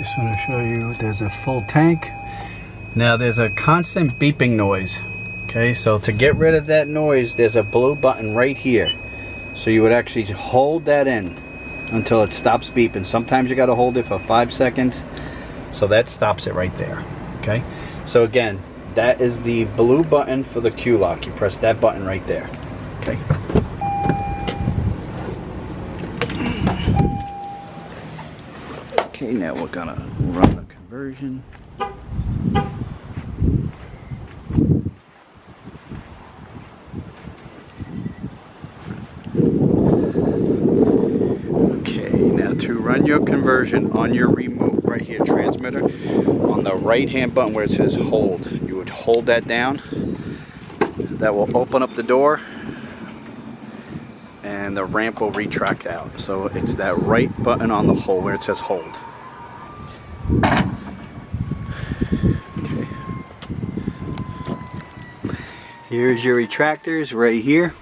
Just want to show you there's a full tank. Now there's a constant beeping noise. Okay, so to get rid of that noise, there's a blue button right here. So you would actually hold that in until it stops beeping. Sometimes you got to hold it for 5 seconds. So that stops it right there. Okay, so again, that is the blue button for the Q lock. You press that button right there. Okay. Okay, now we're gonna run the conversion. Okay, now to run your conversion on your remote right here, transmitter, on the right hand button where it says hold, you would hold that down. That will open up the door and the ramp will retract out. So it's that right button on the hole where it says hold. Okay. Here's your retractors right here.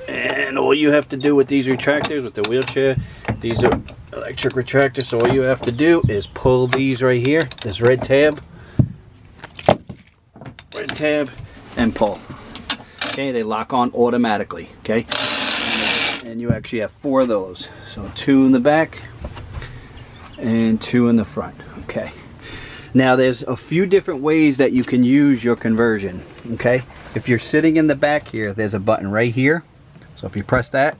And all you have to do with these retractors, with the wheelchair, these are electric retractors, so all you have to do is pull these right here, this red tab, and pull. Okay, they lock on automatically. Okay, and you actually have 4 of those, so 2 in the back and 2 in the front. Okay, now there's a few different ways that you can use your conversion. Okay, if you're sitting in the back here, there's a button right here. So if you press that,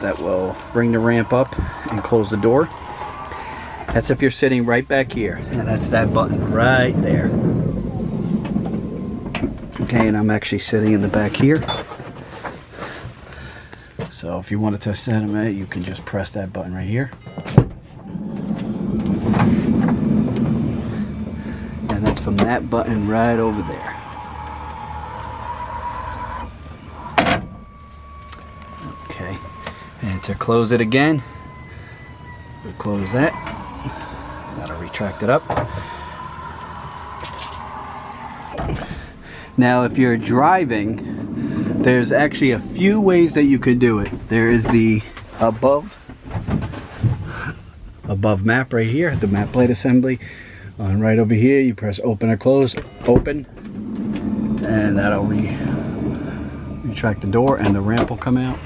that will bring the ramp up and close the door. That's if you're sitting right back here, and that's that button right there. Okay, and I'm actually sitting in the back here. So if you wanted to set them at, you can just press that button right here. And that's from that button right over there. Okay, and to close it again, we close that. Gotta retract it up. Now if you're driving, there's actually a few ways that you could do it. There is the above map right here, the map plate assembly. On right over here, you press open or close, open, and that'll retract the door and the ramp will come out.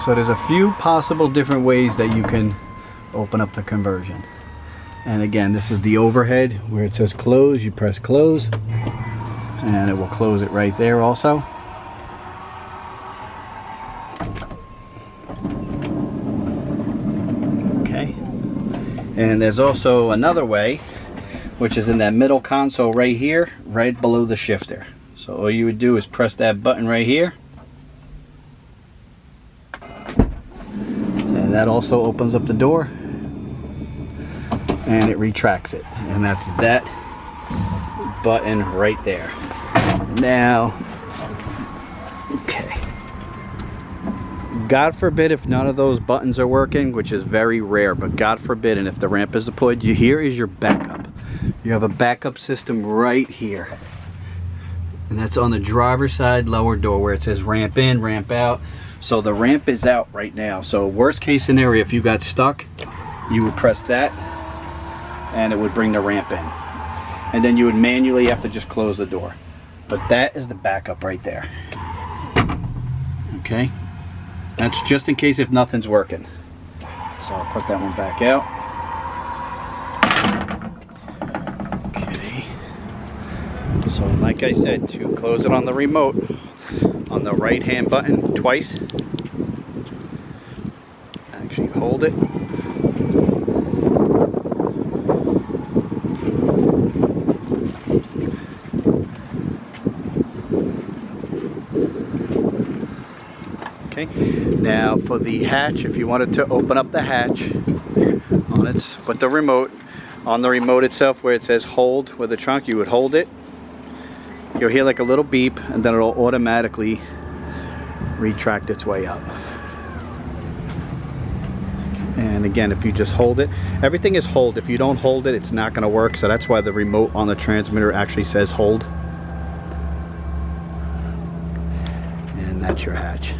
So there's a few possible different ways that you can open up the conversion. And again, this is the overhead where it says close. You press close and it will close it right there also. Okay, and there's also another way, which is in that middle console right here, right below the shifter. So all you would do is press that button right here, and that also opens up the door and it retracts it, and that's that button right there. Now, okay, God forbid if none of those buttons are working, which is very rare, but God forbid, and if the ramp is deployed, here is your backup. You have a backup system right here, and that's on the driver's side lower door where it says ramp in, ramp out. So the ramp is out right now. So worst case scenario, if you got stuck, you would press that and it would bring the ramp in, and then you would manually have to just close the door. But that is the backup right there. Okay, that's just in case if nothing's working. So I'll put that one back out. Okay, so like I said, to close it on the remote, on the right hand button twice, actually hold it, okay. Now for the hatch, if you wanted to open up the hatch on it with the remote, on the remote itself where it says hold with the trunk, you would hold it. You'll hear like a little beep, and then it'll automatically retract its way up. And again, if you just hold it, everything is hold. If you don't hold it, it's not going to work. So that's why the remote on the transmitter actually says hold. And that's your hatch.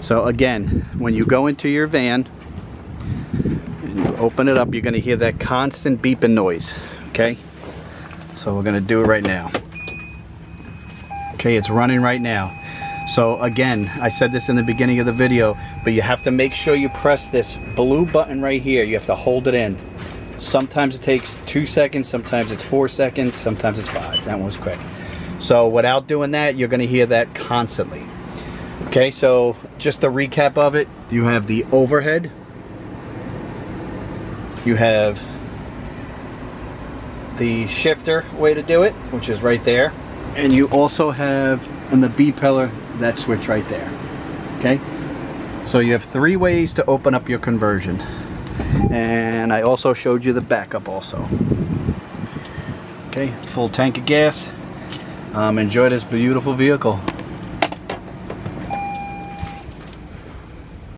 So again, when you go into your van and you open it up, you're going to hear that constant beeping noise. Okay, so we're going to do it right now. Okay, it's running right now. So again, I said this in the beginning of the video, but you have to make sure you press this blue button right here. You have to hold it in. Sometimes it takes 2 seconds, sometimes it's 4 seconds, sometimes it's 5. That one was quick. So without doing that, you're going to hear that constantly. Okay, so just a recap of it. You have the overhead. You have the shifter way to do it, which is right there. And you also have in the B pillar that switch right there. Okay, so you have 3 ways to open up your conversion. And I also showed you the backup also. Okay, full tank of gas. Enjoy this beautiful vehicle.